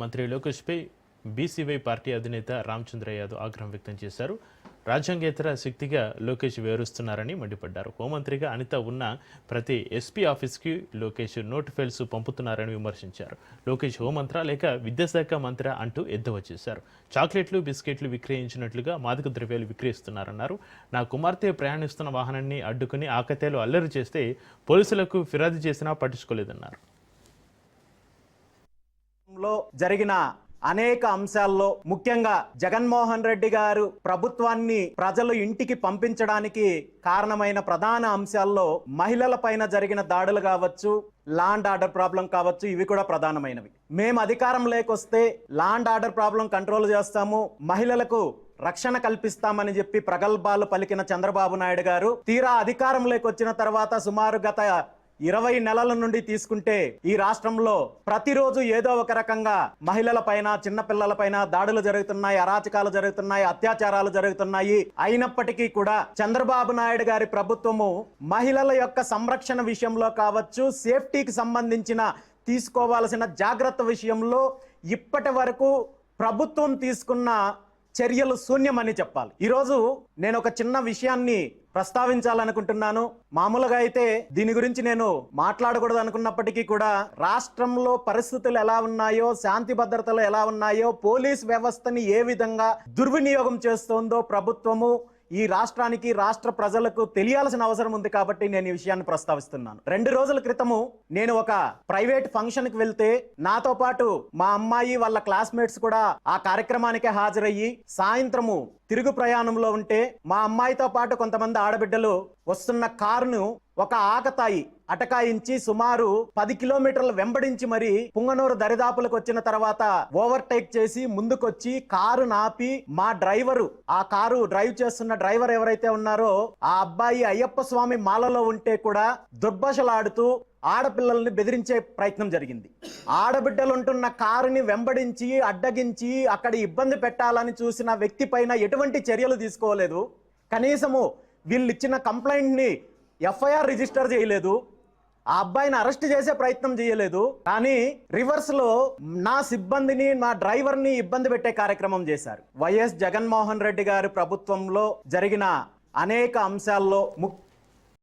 మంత్రి లోకేష్పై BCY party అధినేత రామచంద్ర యాదవ్ ఆగ్రహం వ్యక్తం చేశారు. రాజ్యాంగేతర శక్తిగా లోకేష్ వివరిస్తున్నారని మండిపడ్డారు. హోంమంత్రిగా అనిత ఉన్న ప్రతి ఎస్పీ ఆఫీస్కి లోకేష్ నోట్ ఫైల్స్ పంపుతున్నారని విమర్శించారు. లోకేష్ హోంమంత్రా లేక విద్యాశాఖ మంత్రి అంటూ ఎద్దేవా చేశారు. చాక్లెట్లు, బిస్కెట్లు విక్రయించినట్లుగా మాదక ద్రవ్యాలు విక్రయిస్తున్నారన్నారు. నా కుమార్తె ప్రయాణిస్తున్న వాహనాన్ని అడ్డుకుని ఆకతాయిలు అల్లరి చేస్తే పోలీసులకు ఫిర్యాదు చేసినా పట్టించుకోలేదన్నారు. జరిగిన అనేక అంశాల్లో ముఖ్యంగా జగన్మోహన్ రెడ్డి గారు ప్రభుత్వాన్ని ప్రజలు ఇంటికి పంపించడానికి కారణమైన ప్రధాన అంశాల్లో మహిళల పైన జరిగిన దాడులు కావచ్చు, లాండ్ ఆర్డర్ ప్రాబ్లం కావచ్చు, ఇవి కూడా ప్రధానమైనవి. మేము అధికారం లేకొస్తే లాండ్ ఆర్డర్ ప్రాబ్లం కంట్రోల్ చేస్తాము, మహిళలకు రక్షణ కల్పిస్తామని చెప్పి ప్రగల్భాలు పలికిన చంద్రబాబు నాయుడు గారు తీరా అధికారంలోకి వచ్చిన తర్వాత సుమారు గత 20 నెలల నుండి తీసుకుంటే ఈ రాష్ట్రంలో ప్రతిరోజు ఏదో ఒక రకంగా మహిళల పైన, చిన్నపిల్లల పైన దాడులు జరుగుతున్నాయి, అరాచకాలు జరుగుతున్నాయి, అత్యాచారాలు జరుగుతున్నాయి. అయినప్పటికీ కూడా చంద్రబాబు నాయుడు గారి ప్రభుత్వము మహిళల యొక్క సంరక్షణ విషయంలో కావచ్చు, సేఫ్టీకి సంబంధించిన తీసుకోవాల్సిన జాగ్రత్త విషయంలో ఇప్పటి వరకు ప్రభుత్వం తీసుకున్న చర్యలు శూన్యమని చెప్పాలి. ఈరోజు నేను ఒక చిన్న విషయాన్ని ప్రస్తావించాలనుకుంటున్నాను. మామూలుగా అయితే దీని గురించి నేను మాట్లాడకూడదు అనుకున్నప్పటికీ కూడా రాష్ట్రంలో పరిస్థితులు ఎలా ఉన్నాయో, శాంతి భద్రతలు ఎలా ఉన్నాయో, పోలీస్ వ్యవస్థని ఏ విధంగా దుర్వినియోగం చేస్తోందో ప్రభుత్వము ఈ రాష్ట్రానికి, రాష్ట్ర ప్రజలకు తెలియాల్సిన అవసరం ఉంది కాబట్టి నేను ఈ విషయాన్ని ప్రస్తావిస్తున్నాను. 2 రోజుల క్రితము నేను ఒక ప్రైవేట్ ఫంక్షన్ కి వెళ్తే నాతో పాటు మా అమ్మాయి వాళ్ళ క్లాస్మేట్స్ కూడా ఆ కార్యక్రమానికి హాజరయ్యి సాయంత్రము తిరుగు ప్రయాణంలో ఉంటే మా అమ్మాయితో పాటు కొంతమంది ఆడబిడ్డలు వస్తున్న కారును ఒక ఆకతాయి అటకాయించి సుమారు 10 కిలోమీటర్లు వెంబడించి మరి పుంగనూరు దరిదాపులకు వచ్చిన తర్వాత ఓవర్టేక్ చేసి ముందుకొచ్చి కారు నాపి మా డ్రైవరు, ఆ కారు డ్రైవ్ చేస్తున్న డ్రైవర్ ఎవరైతే ఉన్నారో ఆ అబ్బాయి అయ్యప్ప స్వామి మాలలో ఉంటే కూడా దుర్భాషలాడుతూ ఆడపిల్లల్ని బెదిరించే ప్రయత్నం జరిగింది. ఆడబిడ్డలుంటున్న కారుని వెంబడించి అడ్డగించి అక్కడ ఇబ్బంది పెట్టాలని చూసిన వ్యక్తి పైన ఎటువంటి చర్యలు తీసుకోలేదు. కనీసము వీళ్ళు ఇచ్చిన కంప్లైంట్ని ఎఫ్ఐఆర్ రిజిస్టర్ చేయలేదు, ఆ అబ్బాయిని అరెస్ట్ చేసే ప్రయత్నం చేయలేదు. కానీ రివర్స్ లో నా సిబ్బందిని, నా డ్రైవర్ని ఇబ్బంది పెట్టే కార్యక్రమం చేశారు. వైఎస్ జగన్మోహన్ రెడ్డి గారి ప్రభుత్వంలో జరిగిన అనేక అంశాల్లో